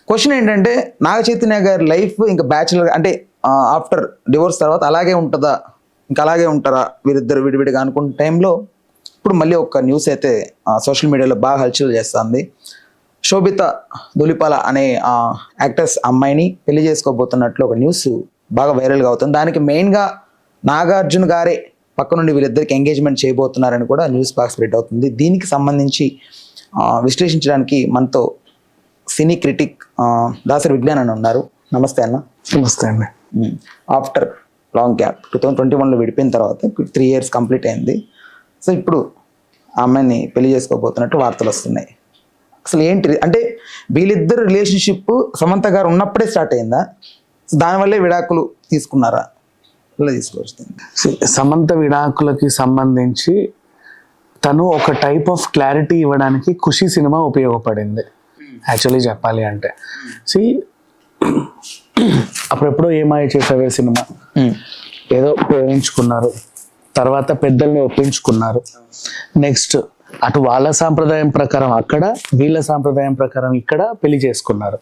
Question ఏంటంటే నాగ చైతన్య గారి life ఇంకా బ్యాచులర్ అంటే ఆఫ్టర్ డివోర్స్ తర్వాత అలాగే ఉంటుందా, ఇంకా అలాగే ఉంటారా వీరిద్దరు విడివిడిగా అనుకున్న టైంలో ఇప్పుడు మళ్ళీ ఒక న్యూస్ అయితే సోషల్ మీడియాలో బాగా హల్చల్ చేస్తుంది. శోభిత ధూళిపాల అనే యాక్టర్స్ అమ్మాయిని పెళ్లి చేసుకోబోతున్నట్లు ఒక న్యూస్ బాగా వైరల్గా అవుతుంది. దానికి మెయిన్గా నాగార్జున గారే పక్క నుండి వీళ్ళిద్దరికి ఎంగేజ్మెంట్ చేయబోతున్నారని కూడా న్యూస్ బాగా స్ప్రెడ్ అవుతుంది. దీనికి సంబంధించి విశ్లేషించడానికి మనతో సినీ క్రిటిక్ దాసరి విజ్ఞాన్ అని ఉన్నారు. నమస్తే అన్న. నమస్తే అండి. ఆఫ్టర్ లాంగ్ గ్యాప్ 2021లో విడిపోయిన తర్వాత 3 years కంప్లీట్ అయింది. సో ఇప్పుడు ఆ అమ్మాయిని పెళ్లి చేసుకోబోతున్నట్టు వార్తలు వస్తున్నాయి. అసలు ఏంటి అంటే వీళ్ళిద్దరు రిలేషన్షిప్ సమంత గారు ఉన్నప్పుడే స్టార్ట్ అయిందా, దానివల్లే విడాకులు తీసుకున్నారా, ఇలా తీసుకోవచ్చు? సమంత విడాకులకి సంబంధించి తను ఒక టైప్ ఆఫ్ క్లారిటీ ఇవ్వడానికి ఖుషి సినిమా ఉపయోగపడింది యాక్చువల్లీ చెప్పాలి అంటే. అప్పుడెప్పుడో ఏమాయ చేసావే సినిమా ఏదో ప్రేమించుకున్నారు, తర్వాత పెద్దల్ని ఒప్పించుకున్నారు, నెక్స్ట్ అటు వాళ్ళ సాంప్రదాయం ప్రకారం అక్కడ, వీళ్ళ సాంప్రదాయం ప్రకారం ఇక్కడ పెళ్లి చేసుకున్నారు.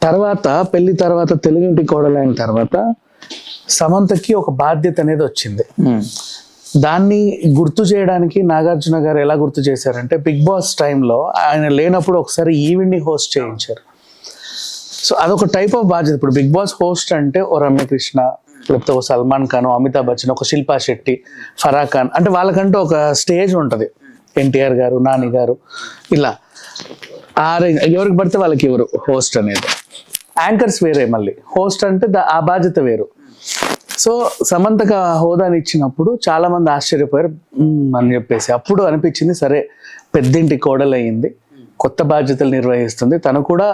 తర్వాత పెళ్లి తర్వాత తెలుగింటి కోడలైన తర్వాత సమంతకి ఒక బాధ్యత అనేది వచ్చింది. దాన్ని గుర్తు చేయడానికి నాగార్జున గారు ఎలా గుర్తు చేశారంటే బిగ్ బాస్ టైంలో ఆయన లేనప్పుడు ఒకసారి ఈవెంట్ని హోస్ట్ చేయించారు. సో అదొక టైప్ ఆఫ్ బాధ్యత. ఇప్పుడు బిగ్ బాస్ హోస్ట్ అంటే ఓ రమ్యకృష్ణ, లేకపోతే ఒక సల్మాన్ ఖాన్, అమితాబ్ బచ్చన్, ఒక శిల్పా శెట్టి, ఫరా ఖాన్, అంటే వాళ్ళకంటూ ఒక స్టేజ్ ఉంటుంది. ఎన్టీఆర్ గారు, నాని గారు, ఇలా ఎవరికి పడితే వాళ్ళకి ఎవరు హోస్ట్ అనేది. యాంకర్స్ వేరే, మళ్ళీ హోస్ట్ అంటే ఆ బాధ్యత వేరు. సో సమంతకు ఆ హోదాని ఇచ్చినప్పుడు చాలా మంది ఆశ్చర్యపోయారు అని చెప్పేసి. అప్పుడు అనిపించింది సరే పెద్దింటి కోడలు అయ్యింది, కొత్త బాధ్యతలు నిర్వహిస్తుంది, తను కూడా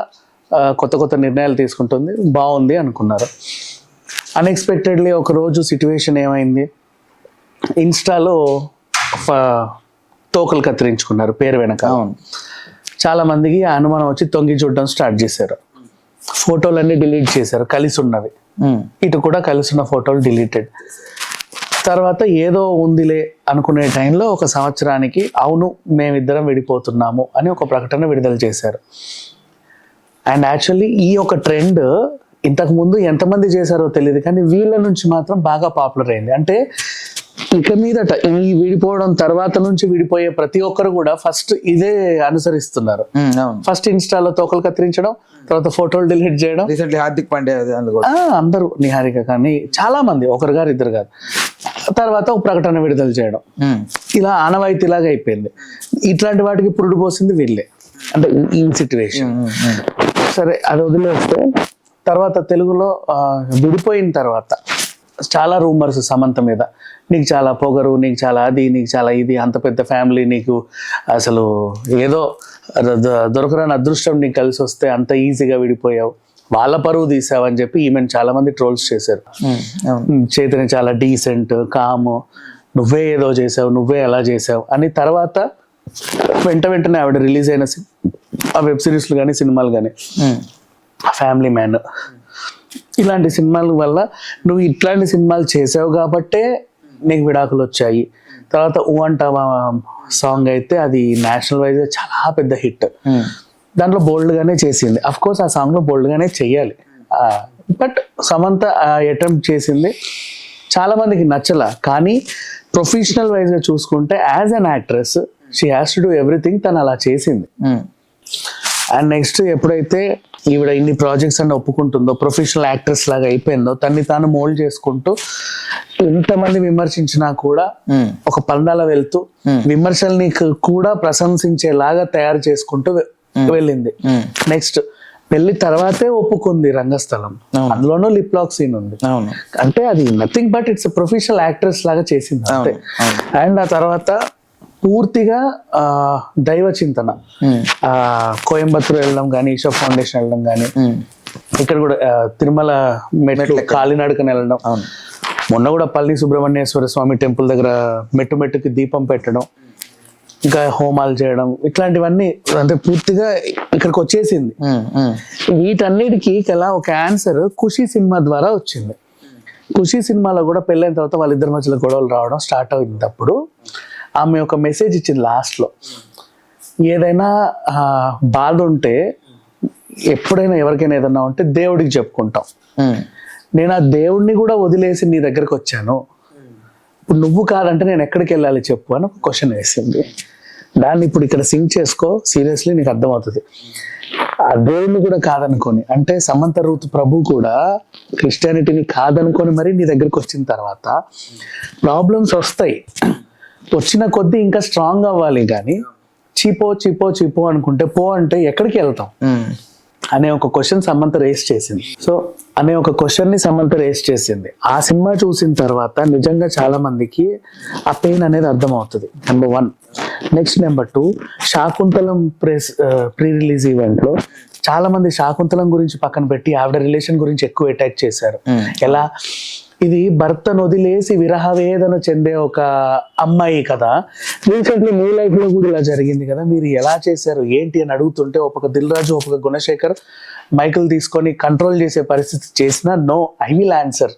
కొత్త కొత్త నిర్ణయాలు తీసుకుంటుంది, బాగుంది అనుకున్నారు. అన్ఎక్స్పెక్టెడ్లీ ఒక రోజు సిచ్యువేషన్ ఏమైంది, ఇన్స్టాలో తోకలు కత్తిరించుకున్నారు పేరు వెనక. చాలా మందికి ఆ అనుమానం వచ్చి తొంగి చూడడం స్టార్ట్ చేశారు. ఫోటోలన్నీ డిలీట్ చేశారు కలిసి ఉన్నవి, ఇటు కూడా కలిసి ఉన్న ఫోటోలు డిలీటెడ్. తర్వాత ఏదో ఉందిలే అనుకునే టైంలో ఒక సంవత్సరానికి అవును మేమిద్దరం విడిపోతున్నాము అని ఒక ప్రకటన విడుదల చేశారు. అండ్ యాక్చువల్లీ ఈ ఒక ట్రెండ్ ఇంతకు ముందు ఎంతమంది చేశారో తెలియదు, కానీ వీళ్ళ నుంచి మాత్రం బాగా పాపులర్ అయింది. అంటే ఇక మీదట ఈ విడిపోవడం తర్వాత నుంచి విడిపోయే ప్రతి ఒక్కరు కూడా ఫస్ట్ ఇదే అనుసరిస్తున్నారు. ఫస్ట్ ఇన్స్టాలో తోకలు కత్తిరించడం, తర్వాత ఫోటోలు డిలీట్ చేయడం. హార్దిక్ పాండ్యా అందరూ, నిహారిక కానీ చాలా మంది, ఒకరు గారు ఇద్దరు కాదు, తర్వాత ఒక ప్రకటన విడుదల చేయడం, ఇలా ఆనవాయితీలాగా అయిపోయింది. ఇట్లాంటి వాటికి పురుడు పోసింది వీళ్ళే, అంటే ఈ సిచ్యువేషన్. సరే అది వదిలేస్తే తర్వాత తెలుగులో విడిపోయిన తర్వాత చాలా రూమర్స్ సమంత మీద, నీకు చాలా పొగరు, నీకు చాలా అది, నీకు చాలా ఇది, అంత పెద్ద ఫ్యామిలీ, నీకు అసలు ఏదో దొరకరాని అదృష్టం నీకు కలిసి వస్తే అంత ఈజీగా విడిపోయావు, వాళ్ళ పరువు తీసావని చెప్పి ఈమెను చాలా మంది ట్రోల్స్ చేశారు. చైతన్య చాలా డీసెంట్, కామ్, నువ్వే ఏదో చేసావు, నువ్వే ఎలా చేసావు అని. తర్వాత వెంటనే ఆవిడ రిలీజ్ అయిన ఆ వెబ్ సిరీస్లు కానీ సినిమాలు కానీ, ఫ్యామిలీ మ్యాన్, ఇలాంటి సినిమాల వల్ల నువ్వు ఇట్లాంటి సినిమాలు చేసావు కాబట్టే నీకు విడాకులు వచ్చాయి. తర్వాత ఊ అంటావా సాంగ్ అయితే అది నేషనల్ వైజ్ చాలా పెద్ద హిట్. దాంట్లో బోల్డ్గానే చేసింది. అఫ్ కోర్స్ ఆ సాంగ్లో బోల్డ్గానే చెయ్యాలి, బట్ సమంత అటెంప్ట్ చేసింది చాలా మందికి నచ్చలా. కానీ ప్రొఫెషనల్ వైజ్గా చూసుకుంటే as an actress she has to do everything, తను అలా చేసింది. అండ్ నెక్స్ట్ ఎప్పుడైతే ఈవిడ ఇన్ని ప్రాజెక్ట్స్ అన్ని ఒప్పుకుంటుందో, ప్రొఫెషనల్ యాక్ట్రెస్ లాగా అయిపోయిందో, తన్ని తాను మోల్డ్ చేసుకుంటూ ఎంతమంది విమర్శించినా కూడా ఒక పందాల వెళ్తూ విమర్శల్ని కూడా ప్రశంసించేలాగా తయారు చేసుకుంటూ వెళ్ళింది. నెక్స్ట్ పెళ్లి తర్వాతే ఒప్పుకుంది రంగస్థలం, అందులోనూ లిప్ లాక్ సీన్ ఉంది. అంటే అది nothing but it's professional actress లాగా చేసింది అంతే. అండ్ ఆ తర్వాత పూర్తిగా దైవ చింతన, కోయంబత్తూర్ వెళ్ళడం కానీ, ఈషా ఫౌండేషన్ వెళ్ళడం కానీ, ఇక్కడ కూడా తిరుమల మెట్లు కాలినడకని వెళ్ళడం, మొన్న కూడా పల్లి సుబ్రహ్మణ్యేశ్వర స్వామి టెంపుల్ దగ్గర మెట్టుకి దీపం పెట్టడం, ఇంకా హోమాలు చేయడం, ఇట్లాంటివన్నీ అంటే పూర్తిగా ఇక్కడికి వచ్చేసింది. వీటన్నిటికీ ఎలా ఒక ఆన్సర్ ఖుషి సినిమా ద్వారా వచ్చింది. ఖుషి సినిమాలో కూడా పెళ్ళైన తర్వాత వాళ్ళిద్దరి మధ్యలో గొడవలు రావడం స్టార్ట్ అయిందప్పుడు ఆమె ఒక మెసేజ్ ఇచ్చింది లాస్ట్లో, ఏదైనా బాధ ఉంటే ఎప్పుడైనా ఎవరికైనా ఏదన్నా ఉంటే దేవుడికి చెప్పుకుంటాం. నేను ఆ దేవుడిని కూడా వదిలేసి నీ దగ్గరకు వచ్చాను, ఇప్పుడు నువ్వు కాదంటే నేను ఎక్కడికి వెళ్ళాలి చెప్పు అని ఒక క్వశ్చన్ వేసింది. దాన్ని ఇప్పుడు ఇక్కడ సింక్ చేసుకో, సీరియస్లీ నీకు అర్థమవుతుంది. ఆ దేవుడిని కూడా కాదనుకొని, అంటే సమంత రూత్ ప్రభు కూడా క్రిస్టియానిటీని కాదనుకొని మరి నీ దగ్గరకు వచ్చిన తర్వాత ప్రాబ్లమ్స్ వస్తాయి. వచ్చిన కొద్దీ ఇంకా స్ట్రాంగ్ అవ్వాలి, కానీ చీపో చీపో చీపో అనుకుంటే పో అంటే ఎక్కడికి వెళ్తాం అనే ఒక క్వశ్చన్ సమంత రేస్ చేసింది. సో అనే ఒక క్వశ్చన్ ని సమంత రేస్ చేసింది. ఆ సినిమా చూసిన తర్వాత నిజంగా చాలా మందికి ఆ పెయిన్ అనేది అర్థమవుతుంది, number 1. Next number 2, Shaakuntalam pre release event లో చాలా మంది శాకుంతలం గురించి పక్కన పెట్టి ఆవిడ రిలేషన్ గురించి ఎక్కువ అటాక్ చేశారు. ఎలా, ఇది భర్తను వదిలేసి విరహ వేదన చెందే ఒక అమ్మాయి కదా, రీసెంట్లీ మీ లైఫ్ లో కూడా ఇలా జరిగింది కదా, మీరు ఎలా చేశారు ఏంటి అని అడుగుతుంటే ఒక దిల్ రాజు ఒక గుణశేఖర్ మైకులు తీసుకొని కంట్రోల్ చేసే పరిస్థితి చేసినా నో ఐ విల్ ఆన్సర్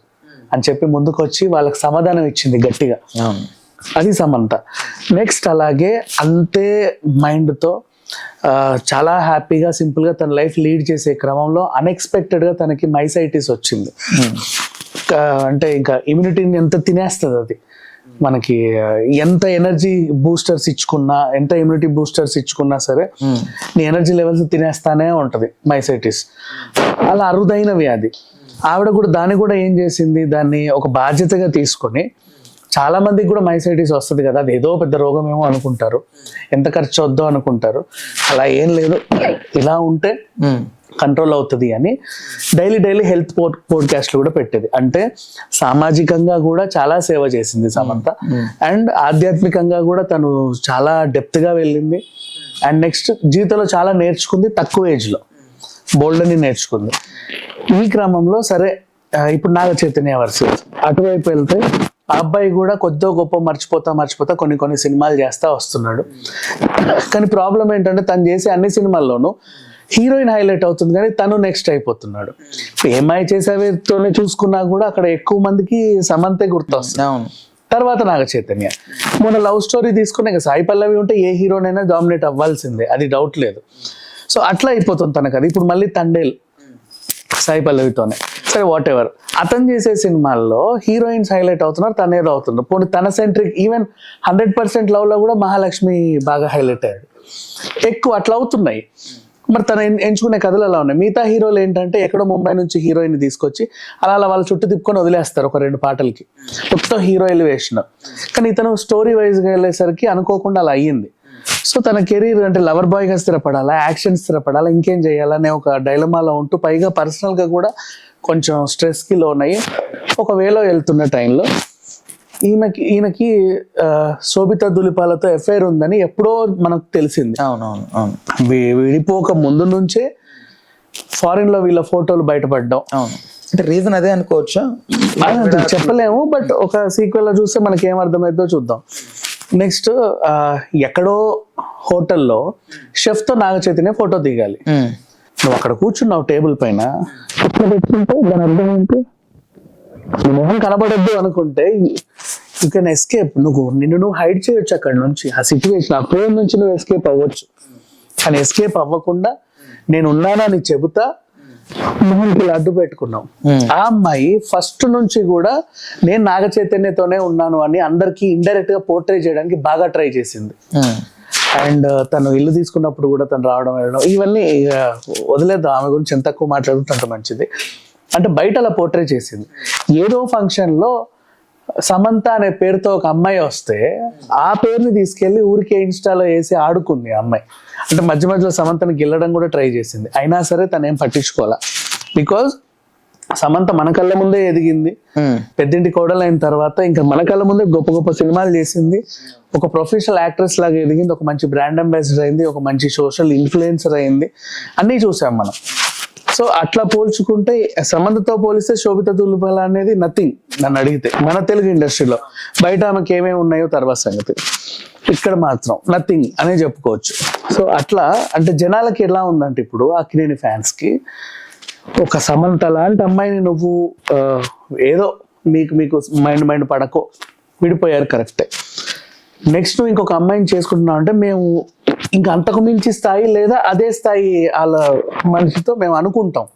అని చెప్పి ముందుకు వచ్చి వాళ్ళకి సమాధానం ఇచ్చింది గట్టిగా. అది సమంత. నెక్స్ట్ అలాగే అంతే మైండ్తో చాలా హ్యాపీగా సింపుల్గా తన లైఫ్ లీడ్ చేసే క్రమంలో అన్ఎక్స్పెక్టెడ్గా తనకి మైసైటిస్ వచ్చింది. అంటే ఇంకా ఇమ్యూనిటీని ఎంత తినేస్తుంది అది, మనకి ఎంత ఎనర్జీ బూస్టర్స్ ఇచ్చుకున్నా, ఎంత ఇమ్యూనిటీ బూస్టర్స్ ఇచ్చుకున్నా సరే నీ ఎనర్జీ లెవెల్స్ తినేస్తానే ఉంటది మైసైటిస్. అలా అరుదైన వ్యాధి. ఆవిడ కూడా దాన్ని కూడా ఏం చేసింది, దాన్ని ఒక బాధ్యతగా తీసుకొని, చాలా మందికి కూడా మైసైటిస్ వస్తుంది కదా, అది ఏదో పెద్ద రోగం ఏమో అనుకుంటారు, ఎంత ఖర్చు వద్దో అనుకుంటారు. అలా ఏం లేదు, ఇలా ఉంటే కంట్రోల్ అవుతుంది అని డైలీ హెల్త్ పోడ్కాస్ట్లు కూడా పెట్టేది. అంటే సామాజికంగా కూడా చాలా సేవ చేసింది సమంత, అండ్ ఆధ్యాత్మికంగా కూడా తను చాలా డెప్త్ గా వెళ్ళింది. అండ్ నెక్స్ట్ జీవితంలో చాలా నేర్చుకుంది, తక్కువ ఏజ్ లో బోల్డ్ అని నేర్చుకుంది. ఈ క్రమంలో సరే ఇప్పుడు నాగ చైతన్య వర్సెస్ అటువైపు వెళ్తే ఆ అబ్బాయి కూడా కొద్దో గొప్ప మర్చిపోతా కొన్ని సినిమాలు చేస్తా వస్తున్నాడు. కానీ ప్రాబ్లం ఏంటంటే తను చేసే అన్ని సినిమాల్లోనూ హీరోయిన్ హైలైట్ అవుతుంది, కానీ తను నెక్స్ట్ అయిపోతున్నాడు. ఏమై చేసేవితోనే చూసుకున్నా కూడా అక్కడ ఎక్కువ మందికి సమంతే గుర్తొస్తుంది, తర్వాత నాగ చైతన్య. మొన్న లవ్ స్టోరీ తీసుకునే సాయి పల్లవి ఉంటే ఏ హీరోనైనా డామినేట్ అవ్వాల్సిందే, అది డౌట్ లేదు. సో అట్లా అయిపోతుంది తనకు అది. ఇప్పుడు మళ్ళీ తండేల్ సాయి పల్లవితోనే, సరే వాట్ ఎవర్. అతను చేసే సినిమాల్లో హీరోయిన్స్ హైలైట్ అవుతున్నారు, తను ఏదో అవుతున్నారు. పోనీ తన సెంట్రిక్ ఈవెన్ 100% లవ్ లో కూడా మహాలక్ష్మి బాగా హైలైట్ అయ్యాడు, ఎక్కువ అట్లా అవుతున్నాయి. మరి తను ఎంచుకునే కథలు అలా ఉన్నాయి. మిగతా హీరోలు ఏంటంటే ఎక్కడో ముంబై నుంచి హీరోయిన్ తీసుకొచ్చి అలా వాళ్ళ చుట్టూ తిప్పుకొని వదిలేస్తారు ఒక 2 పాటలకి, మొత్తం హీరో ఎలివేషన్. కానీ ఇతను స్టోరీ వైజ్గా వెళ్ళేసరికి అనుకోకుండా అలా అయ్యింది. సో తన కెరీర్ అంటే లవర్ బాయ్గా స్థిరపడాలా, యాక్షన్ స్థిరపడాలా, ఇంకేం చేయాలనే ఒక డైలమాలో ఉంటూ, పైగా పర్సనల్గా కూడా కొంచెం స్ట్రెస్కి లోన్ అయ్యి ఒక వేలో వెళ్తున్న టైంలో ఈయనకి శోభిత దులిపాలతో ఎఫ్ఐఆర్ ఉందని ఎప్పుడో మనకు తెలిసింది. అవును. విడిపోక ముందు నుంచే ఫారిన్ లో వీళ్ళ ఫోటోలు బయటపడ్డాం. అంటే రీజన్ అదే అనుకోవచ్చా, చెప్పలేము. బట్ ఒక సీక్వెల్ లో చూస్తే మనకి ఏం అర్థమైందో చూద్దాం. నెక్స్ట్ ఎక్కడో హోటల్లో షెఫ్ తో నాగ చైతన్య ఫోటో దిగాలి. నువ్వు అక్కడ కూర్చున్నావు టేబుల్ పైన, పెట్టుకుంటే దాని అర్థం ఏంటి, నీ మొహం కనబడద్దు అనుకుంటే యూ కెన్ ఎస్కేప్. నిన్ను హైడ్ చేయొచ్చు అక్కడ నుంచి, ఆ సిచ్యువేషన్, ఆ పేరు నుంచి నువ్వు ఎస్కేప్ అవ్వచ్చు. కానీ ఎస్కేప్ అవ్వకుండా నేను ఉన్నానని చెబుతా మొహంకి అడ్డు పెట్టుకున్నాం. ఆ అమ్మాయి ఫస్ట్ నుంచి కూడా నేను నాగ చైతన్యతోనే ఉన్నాను అని అందరికి ఇండైరెక్ట్ గా పోర్ట్రే చేయడానికి బాగా ట్రై చేసింది. అండ్ తను ఇల్లు తీసుకున్నప్పుడు కూడా తను రావడం వెళ్ళడం ఇవన్నీ వదిలేద్దాం, ఆమె గురించి ఎంత తక్కువ మాట్లాడుతుంటే అంత మంచిది. అంటే బయట అలా పోర్ట్రే చేసింది. ఏదో ఫంక్షన్ లో సమంత అనే పేరుతో ఒక అమ్మాయి వస్తే ఆ పేరుని తీసుకెళ్లి ఊరికే ఇన్స్టాలో వేసి ఆడుకుంది ఆ అమ్మాయి. అంటే మధ్యలో సమంతని గెల్లడం కూడా ట్రై చేసింది, అయినా సరే తను ఏం పట్టించుకోవాలా. బికాజ్ సమంత మన కళ్ళ ముందే ఎదిగింది, పెద్దింటి కోడలు అయిన తర్వాత ఇంకా మన కళ్ళ ముందే గొప్ప సినిమాలు చేసింది, ఒక ప్రొఫెషనల్ యాక్ట్రెస్ లాగా ఎదిగింది, ఒక మంచి బ్రాండ్ అంబాసిడర్ అయింది, ఒక మంచి సోషల్ ఇన్ఫ్లుయెన్సర్ అయింది, అన్నీ చూసాం మనం. సో అట్లా పోల్చుకుంటే సమంతతో పోలిస్తే శోభిత దులిపాల అనేది నథింగ్ నన్ను అడిగితే, మన తెలుగు ఇండస్ట్రీలో. బయట ఆమెకి ఏమేమి ఉన్నాయో తర్వాత సంగతి, ఇక్కడ మాత్రం నథింగ్ అనే చెప్పుకోవచ్చు. సో అట్లా అంటే జనాలకి ఎలా ఉందంటే ఇప్పుడు అక్కినేని ఫ్యాన్స్ కి ఒక సమంత లాంటి అమ్మాయిని నువ్వు ఏదో మీకు మైండ్ పడకో, విడిపోయారు కరెక్టే. నెక్స్ట్ నువ్వు ఇంకొక అమ్మాయిని చేసుకుంటున్నావు అంటే మేము ఇంకా అంతకు మించి స్థాయి లేదా అదే స్థాయి వాళ్ళ మనిషితో మేము అనుకుంటాం.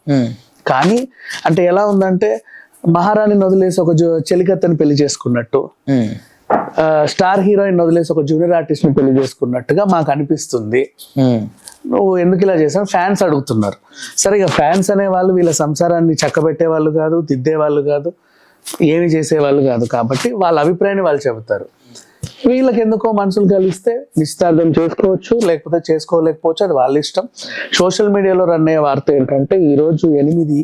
కానీ అంటే ఎలా ఉందంటే మహారాణిని వదిలేసి ఒక చెలికత్తని పెళ్లి చేసుకున్నట్టు, స్టార్ హీరోయిన్ వదిలేసి ఒక జూనియర్ ఆర్టిస్ట్ ని పెళ్లి చేసుకున్నట్టుగా మాకు అనిపిస్తుంది. నువ్వు ఎందుకు ఇలా చేసావు ఫ్యాన్స్ అడుగుతున్నారు. సరే ఇక ఫ్యాన్స్ అనే వాళ్ళు వీళ్ళ సంసారాన్ని చక్కబెట్టే వాళ్ళు కాదు, దిద్దే వాళ్ళు కాదు, ఏమి చేసేవాళ్ళు కాదు. కాబట్టి వాళ్ళ అభిప్రాయాన్ని వాళ్ళు చెబుతారు. వీళ్ళకి ఎందుకో మనుషులు కలిస్తే నిశ్చితార్థం చేసుకోవచ్చు, లేకపోతే చేసుకోలేకపోవచ్చు, అది వాళ్ళ ఇష్టం. సోషల్ మీడియాలో రన్ అయ్యే వార్త ఏంటంటే ఈరోజు 8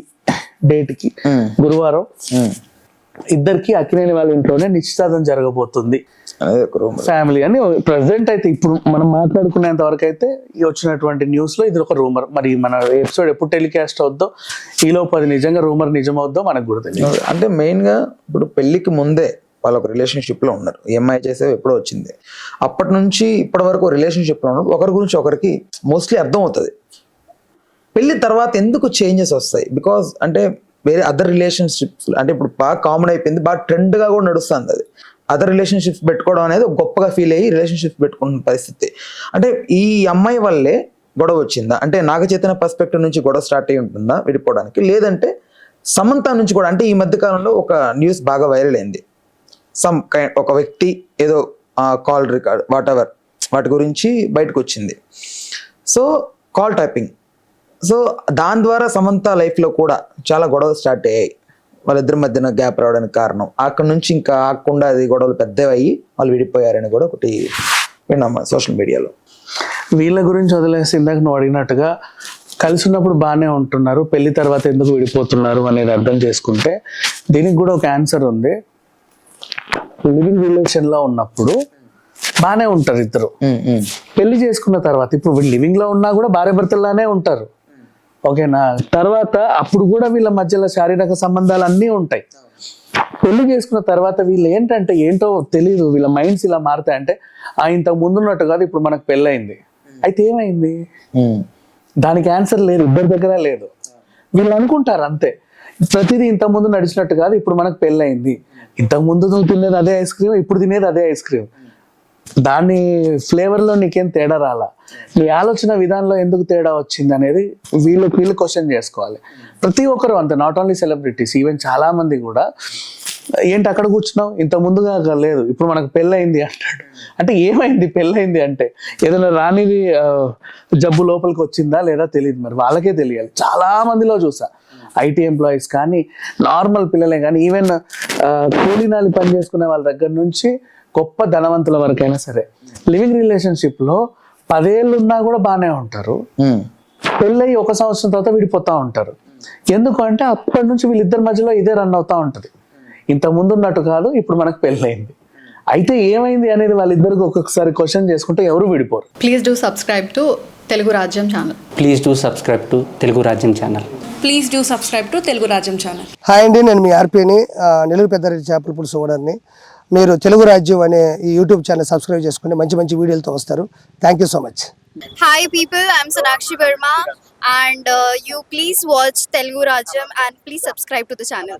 డేట్కి గురువారం ఇద్దరికి అక్కినేని వాళ్ళ ఇంట్లోనే నిశ్చితార్థం జరగబోతుంది ఫ్యామిలీ అని ప్రెసెంట్ అయితే ఇప్పుడు మనం మాట్లాడుకునేంత వరకు అయితే వచ్చినటువంటి న్యూస్ లో ఇది ఒక రూమర్. మరి మన ఎపిసోడ్ ఎప్పుడు టెలికాస్ట్ అవుద్దో ఈలోపు అది నిజంగా రూమర్ నిజమవుద్దో మనకు కూడా తెలియదు. అంటే మెయిన్ గా ఇప్పుడు పెళ్లికి ముందే వాళ్ళు ఒక రిలేషన్షిప్ లో ఉన్నారు, EMI చేసే ఎప్పుడో వచ్చింది, అప్పటి నుంచి ఇప్పటి వరకు రిలేషన్షిప్ లో ఉన్నారు. ఒకరి గురించి ఒకరికి మోస్ట్లీ అర్థం అవుతుంది. పెళ్లి తర్వాత ఎందుకు చేంజెస్ వస్తాయి? బికాజ్ అంటే వేరే అదర్ రిలేషన్షిప్స్ అంటే ఇప్పుడు బాగా కామన్ అయిపోయింది, బాగా ట్రెండ్ గా కూడా నడుస్తుంది. అది అదర్ రిలేషన్షిప్స్ పెట్టుకోవడం అనేది గొప్పగా ఫీల్ అయ్యి రిలేషన్షిప్స్ పెట్టుకున్న పరిస్థితి. అంటే ఈ అమ్మాయి వల్లే గొడవ వచ్చిందా అంటే నాగ చైతన్య పర్స్పెక్టివ్ నుంచి గొడవ స్టార్ట్ అయ్యి ఉంటుందా విడిపోవడానికి, లేదంటే సమంత నుంచి కూడా? అంటే ఈ మధ్య కాలంలో ఒక న్యూస్ బాగా వైరల్ అయింది, ఒక వ్యక్తి ఏదో కాల్ రికార్డ్ వాట్ ఎవర్ వాటి గురించి బయటకు వచ్చింది. సో కాల్ టైపింగ్, సో దాని ద్వారా సమంత లైఫ్లో కూడా చాలా గొడవలు స్టార్ట్ అయ్యాయి. వాళ్ళిద్దరి మధ్యన గ్యాప్ రావడానికి కారణం అక్కడ నుంచి ఇంకా ఆకుండా అది గొడవలు పెద్దవయ్యి వాళ్ళు విడిపోయారని కూడా ఒకటి విన్నాం సోషల్ మీడియాలో. వీళ్ళ గురించి వదిలేసి ఇందాక నువ్వు అడిగినట్టుగా కలిసి ఉన్నప్పుడు బాగానే ఉంటున్నారు, పెళ్లి తర్వాత ఎందుకు విడిపోతున్నారు అనేది అర్థం చేసుకుంటే దీనికి కూడా ఒక ఆన్సర్ ఉంది. లివింగ్ రిలేషన్ లో ఉన్నప్పుడు బాగానే ఉంటారు ఇద్దరు, పెళ్లి చేసుకున్న తర్వాత ఇప్పుడు లివింగ్ లో ఉన్నా కూడా భార్య భర్తల్లానే ఉంటారు, ఓకేనా? తర్వాత అప్పుడు కూడా వీళ్ళ మధ్యలో శారీరక సంబంధాలు అన్నీ ఉంటాయి. పెళ్లి చేసుకున్న తర్వాత వీళ్ళు ఏంటో తెలియదు, వీళ్ళ మైండ్స్ ఇలా మారుతాయంటే ఇంతకు ముందున్నట్టు కాదు, ఇప్పుడు మనకు పెళ్ళయింది, అయితే ఏమైంది? దానికి ఆన్సర్ లేదు, ఇద్దరి దగ్గర లేదు. వీళ్ళు అనుకుంటారు అంతే, ప్రతిదీ ఇంతకు ముందు నడిచినట్టు కాదు, ఇప్పుడు మనకు పెళ్ళయింది, ఇంతకు ముందు నువ్వు తినేది అదే ఐస్ క్రీమ్, ఇప్పుడు తినేది అదే ఐస్ క్రీమ్, దాని ఫ్లేవర్ లో నీకేం తేడా రాలా, నీ ఆలోచన విధానంలో ఎందుకు తేడా వచ్చింది అనేది వీళ్ళు క్వశ్చన్ చేసుకోవాలి. ప్రతి ఒక్కరు అంతే, నాట్ ఓన్లీ సెలబ్రిటీస్, ఈవెన్ చాలా మంది కూడా ఏంటి అక్కడ కూర్చున్నావు, ఇంత ముందుగా లేదు, ఇప్పుడు మనకు పెళ్ళయింది అంటాడు. అంటే ఏమైంది పెళ్ళయింది అంటే? ఏదైనా రానిది జబ్బు లోపలికి వచ్చిందా లేదా తెలియదు, మరి వాళ్ళకే తెలియాలి. చాలా మందిలో చూసా, IT ఎంప్లాయీస్ కానీ నార్మల్ పిల్లలే కానీ ఈవెన్ కూలీనాలి పని చేసుకునే వాళ్ళ దగ్గర నుంచి గొప్ప ధనవంతుల వరకైనా సరే లివింగ్ రిలేషన్షిప్ లో 10 ఏళ్ళు ఉన్నా కూడా బాగానే ఉంటారు, పెళ్ళయి 1 సంవత్సరం తర్వాత విడిపోతా ఉంటారు. ఎందుకంటే అప్పటి నుంచి వీళ్ళిద్దరి మధ్యలో ఇదే రన్ అవుతా ఉంటది, ఇంత ముందు ఉన్నట్టు కాదు, ఇప్పుడు మనకు పెళ్ళయింది, అయితే ఏమైంది అనేది వాళ్ళిద్దరికి ఒక్కొక్కసారి క్వశ్చన్ చేసుకుంటే ఎవరు విడిపోరు. Please do subscribe to Telugu Rajyam channel. Please do subscribe to Telugu Rajyam channel. Please do subscribe to Telugu Rajyam channel. Hi అండి, నేను మీ ఆర్పీని, నెల్లూరు పెద్దారెడ్డి చేపల పులుసు ఓనర్ని. మీరు తెలుగు రాజ్యం అనే ఈ యూట్యూబ్ ఛానల్ సబ్స్క్రైబ్ చేసుకుని మంచి మంచి వీడియోలతో వస్తారు. Thank you so much. Hi people, I'm Sonakshi Verma and you please watch Telugu Rajyam and please subscribe to the channel.